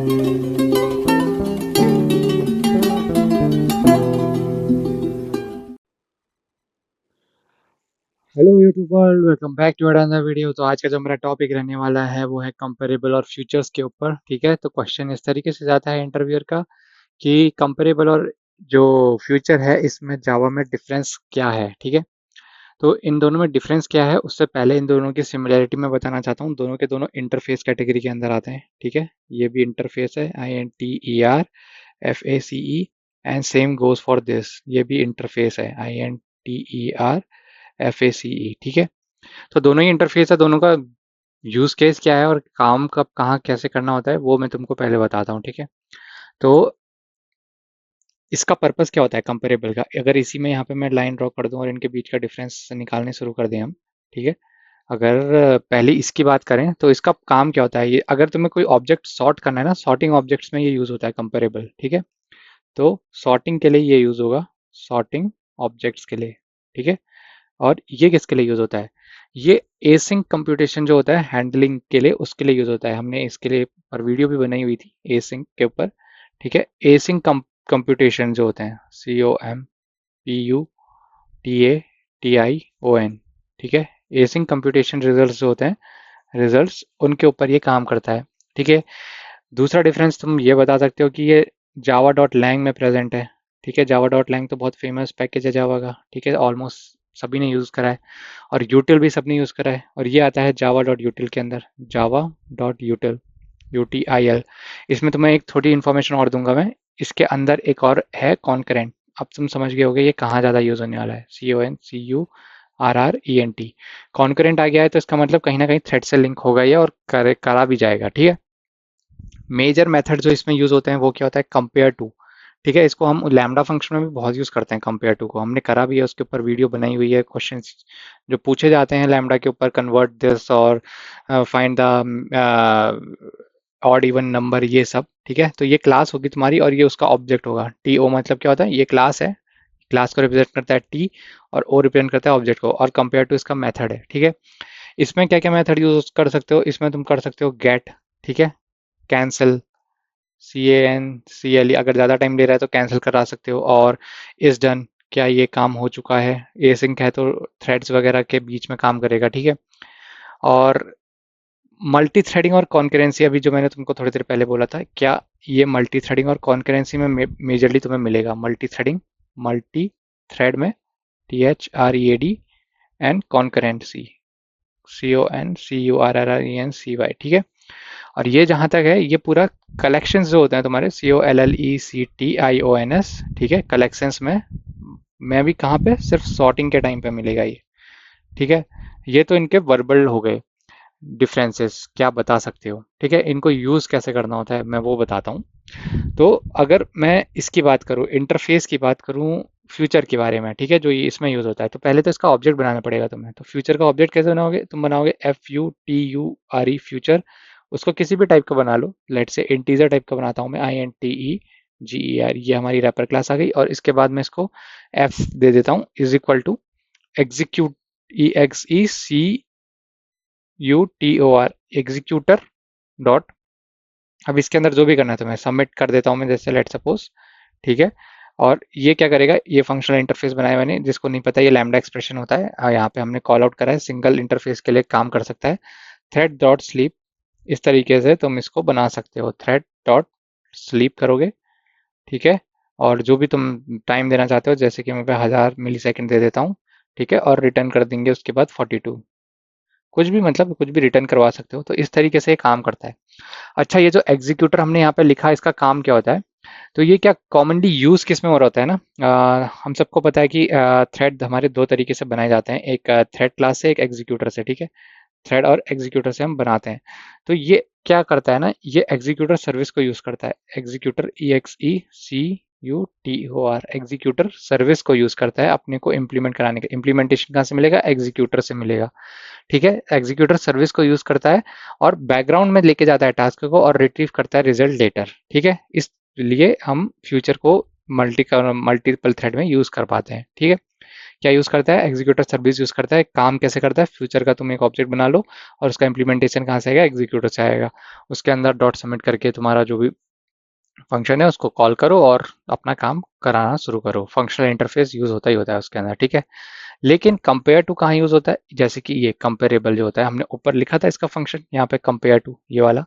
Hello YouTube world, welcome back to another video. तो आज का जो मेरा टॉपिक रहने वाला है वो है कंपेरेबल और फ्यूचर्स के ऊपर। ठीक है, तो क्वेश्चन इस तरीके से जाता है इंटरव्यूअर का कि कंपेरेबल और जो फ्यूचर है इसमें जावा में डिफरेंस क्या है। ठीक है, तो इन दोनों में डिफरेंस क्या है उससे पहले इन दोनों की सिमिलैरिटी मैं बताना चाहता हूँ। दोनों के दोनों इंटरफेस कैटेगरी के अंदर आते हैं। ठीक है, ये भी इंटरफेस है, INTERFACE, and same goes for this, ये भी इंटरफेस है, INTERFACE। ठीक है, तो दोनों ही इंटरफेस है, दोनों का यूज केस क्या है और काम कब कहाँ कैसे करना होता है वो मैं तुमको पहले बताता हूँ। ठीक है, तो इसका पर्पस क्या होता है कंपेरेबल का, अगर इसी में यहाँ पे मैं लाइन ड्रॉ कर दूं और इनके बीच का डिफरेंस निकालने शुरू कर दें हम। ठीक है, अगर पहले इसकी बात करें तो इसका काम क्या होता है, ये अगर तुम्हें कोई ऑब्जेक्ट सॉर्ट करना है ना, सॉर्टिंग ऑब्जेक्ट्स में ये यूज होता है कंपेरेबल। ठीक है, तो सॉर्टिंग के लिए ये यूज होगा, सॉर्टिंग ऑब्जेक्ट्स के लिए। ठीक है, और ये किसके लिए यूज होता है, ये एसिंक कंप्यूटेशन जो होता है हैंडलिंग के लिए, उसके लिए यूज होता है। हमने इसके लिए पर वीडियो भी बनाई हुई थी एसिंक के ऊपर। ठीक है, एसिंक कंप्यूटेशन जो होते हैं, COMPUTATION। ठीक है, एसिंक कंप्यूटेशन रिजल्ट्स जो होते हैं, रिजल्ट्स उनके ऊपर ये काम करता है। ठीक है, दूसरा डिफरेंस तुम ये बता सकते हो कि ये जावा डॉट लैंग में प्रेजेंट है। ठीक है, जावा डॉट लैंग तो बहुत फेमस पैकेज है जावा का। ठीक है, ऑलमोस्ट सभी ने यूज़ करा है, और यूटिल भी सबने यूज़ करा है, और ये आता है जावा डॉट यूटिल के अंदर, जावा डॉट यूटिल, UTIL। इसमें तुम्हें एक थोड़ी इन्फॉर्मेशन और दूंगा मैं, इसके अंदर एक और है कॉन्करेंट। अब तुम समझ गए होगे ये कहाँ ज़्यादा यूज़ होने वाला है, CONCURRENT। कॉन्करेंट आ गया है तो इसका मतलब कहीं ना कहीं थ्रेड से लिंक होगा ये, और करा भी जाएगा। ठीक है, मेजर मेथड जो इसमें यूज होते हैं वो क्या होता है, कंपेयर टू। ठीक है, इसको हम लैम्डा फंक्शन में भी बहुत यूज करते हैं, कंपेयर टू को हमने करा भी है, उसके ऊपर वीडियो बनाई हुई है। क्वेश्चंस जो पूछे जाते हैं लैम्डा के ऊपर, कन्वर्ट दिस और find the odd even number, ये सब। ठीक है, तो ये क्लास होगी तुम्हारी और ये उसका ऑब्जेक्ट होगा। TO मतलब क्या होता है, ये क्लास है, क्लास को रिप्रेजेंट करता है T, और O रिप्रेजेंट करता है ऑब्जेक्ट को, और कंपेयर टू इसका मेथड है। ठीक है, इसमें क्या क्या मेथड यूज कर सकते हो, इसमें तुम कर सकते हो गेट, ठीक है, कैंसिल, CANCLE, अगर ज़्यादा टाइम ले रहा है तो कैंसिल करा सकते हो, और इज डन, क्या ये काम हो चुका है। एसिंक है तो थ्रेड्स वगैरह के बीच में काम करेगा। ठीक है, और मल्टी थ्रेडिंग और कॉन्करेंसी, अभी जो मैंने तुमको थोड़ी देर पहले बोला था, क्या ये मल्टी थ्रेडिंग और कॉन्करेंसी में मेजरली तुम्हें मिलेगा। मल्टी थ्रेडिंग, मल्टी थ्रेड में THREAD, एंड कॉन्करेंसी, CONCURRENCY। ठीक है, और ये जहाँ तक है ये पूरा कलेक्शंस जो होते हैं तुम्हारे, COLLECTIONS। ठीक है, कलेक्शंस में भी कहाँ पे, सिर्फ सॉर्टिंग के टाइम पे मिलेगा ये। ठीक है, ये तो इनके वर्बल हो गए डिफरेंसेस, क्या बता सकते हो। ठीक है, इनको यूज कैसे करना होता है मैं वो बताता हूँ। तो अगर मैं इसकी बात करूँ, इंटरफेस की बात करूँ फ्यूचर के बारे में, ठीक है, जो ये इसमें यूज होता है, तो पहले तो इसका ऑब्जेक्ट बनाना पड़ेगा तुम्हें। तो फ्यूचर का ऑब्जेक्ट कैसे बनाओगे, तुम बनाओगे FUTURE फ्यूचर, उसको किसी भी टाइप का बना लो, लेट से इंटीजर टाइप का बनाता हूँ मैं, INTEGER, ये हमारी रैपर क्लास आ गई, और इसके बाद मैं इसको F दे देता हूँ, is equal to execute, EXECUTOR, executor dot, अब इसके अंदर जो भी करना है तो मैं सबमिट कर देता हूँ मैं, जैसे लेट सपोज। ठीक है, और ये क्या करेगा, ये फंक्शनल इंटरफेस बनाया मैंने, जिसको नहीं पता ये लैम्डा एक्सप्रेशन होता है, यहाँ पे हमने कॉल आउट करा है, सिंगल इंटरफेस के लिए काम कर सकता है। थ्रेड डॉट स्लीप, इस तरीके से तुम इसको बना सकते हो, थ्रेड डॉट स्लीप करोगे। ठीक है, और जो भी तुम टाइम देना चाहते हो, जैसे कि मैं 1000 मिली सेकेंड दे देता हूँ। ठीक है, और रिटर्न कर देंगे उसके बाद 42, कुछ भी मतलब कुछ भी रिटर्न करवा सकते हो। तो इस तरीके से ये काम करता है। अच्छा, ये जो एग्जीक्यूटर हमने यहाँ पे लिखा है इसका काम क्या होता है, तो ये क्या कॉमनली यूज किस में हो रहा होता है ना, हम सबको पता है कि थ्रेड हमारे दो तरीके से बनाए जाते हैं, एक थ्रेड क्लास से, एक एग्जीक्यूटर से। ठीक है, थ्रेड और एग्जीक्यूटर से हम बनाते हैं। तो ये क्या करता है ना, ये एग्जीक्यूटर सर्विस को यूज करता है, एग्जीक्यूटर EXECUTOR, एग्जीक्यूटर सर्विस को यूज करता है अपने को इम्प्लीमेंट कराने का। इम्प्लीमेंटेशन कहाँ से मिलेगा, एग्जीक्यूटर से मिलेगा। ठीक है, एग्जीक्यूटर सर्विस को यूज करता है और बैकग्राउंड में लेके जाता है टास्क को, और रिट्रीव करता है रिजल्ट लेटर। ठीक है, इसलिए हम फ्यूचर को मल्टीपल थ्रेड में यूज कर पाते हैं। ठीक है, क्या यूज़ करता है, एग्जीक्यूटर सर्विस यूज़ करता है। काम कैसे करता है, फ्यूचर का तुम एक ऑब्जेक्ट बना लो और उसका इम्प्लीमेंटेशन कहाँ से आएगा, एग्जीक्यूटर से आएगा। उसके अंदर डॉट सबमिट करके तुम्हारा जो भी फंक्शन है उसको कॉल करो और अपना काम कराना शुरू करो। फंक्शनल इंटरफेस यूज़ होता ही होता है उसके अंदर, ठीक है। लेकिन कंपेयर टू कहाँ यूज़ होता है, जैसे कि ये कंपेरेबल जो होता है, हमने ऊपर लिखा था इसका फंक्शन, यहाँ पे कंपेयर टू ये वाला।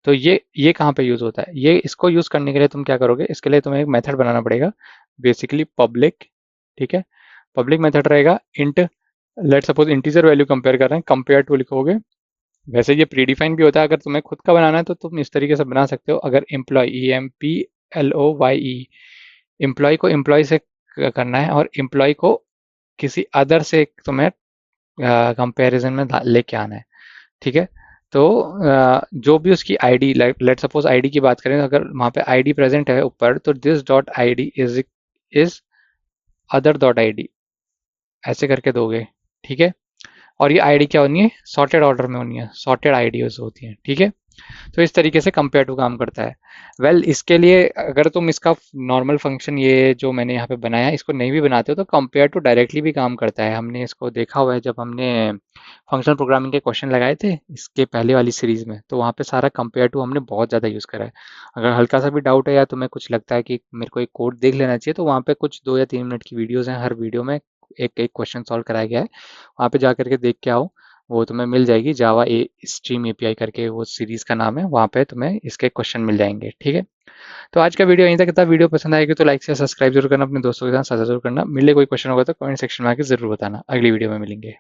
तो ये कहाँ पे यूज़ होता है, ये इसको यूज़ करने के लिए तुम क्या करोगे, इसके लिए तुम्हें एक मेथड बनाना पड़ेगा, बेसिकली पब्लिक, ठीक है। पब्लिक मेथड रहेगा int, let suppose integer value compare कर रहे हैं, कंपेयर टू लिखोगे। वैसे ये प्रीडिफाइन भी होता है, अगर तुम्हें खुद का बनाना है तो तुम इस तरीके से बना सकते हो। अगर एम्प्लॉय, EMPLOYE, एम्प्लॉय को एम्प्लॉय से करना है और एम्प्लॉय को किसी अदर से तुम्हें कंपैरिजन में लेके आना है, ठीक है। तो जो भी उसकी आईडी, लेट सपोज आईडी की बात करें, तो अगर वहाँ पे आईडी प्रेजेंट है ऊपर, तो this dot ID is other dot ID, ऐसे करके दोगे, ठीक है। और ये आईडी क्या होनी है, सॉर्टेड ऑर्डर में होनी है, सॉर्टेड आईडीज होती हैं, ठीक है। तो इस तरीके से कंपेयर टू काम करता है। इसके लिए अगर तुम इसका नॉर्मल फंक्शन ये जो मैंने यहाँ पे बनाया इसको नहीं भी बनाते हो तो कंपेयर टू डायरेक्टली भी काम करता है। हमने इसको देखा हुआ है जब हमने फंक्शनल प्रोग्रामिंग के क्वेश्चन लगाए थे इसके पहले वाली सीरीज में, तो वहाँ पे सारा कंपेयर टू हमने बहुत ज़्यादा यूज़ करा है। अगर हल्का सा भी डाउट है या तुम्हें कुछ लगता है कि मेरे को एक कोड देख लेना चाहिए, तो वहाँ पे कुछ 2 या 3 मिनट की वीडियोज़ हैं, हर वीडियो में एक एक क्वेश्चन सॉल्व कराया गया है। वहाँ पे जा करके देख के आओ, वो तुम्हें मिल जाएगी। जावा ए स्ट्रीम एपीआई करके वो सीरीज का नाम है, वहाँ पे तुम्हें इसके क्वेश्चन मिल जाएंगे, ठीक है। तो आज का वीडियो यहीं तक था। वीडियो पसंद आएगी तो लाइक से सब्सक्राइब जरूर करना, अपने दोस्तों के साथ साझा जरूर करना। मिले कोई क्वेश्चन होगा तो कमेंट सेक्शन में आके जरूर बताना। अगली वीडियो में मिलेंगे।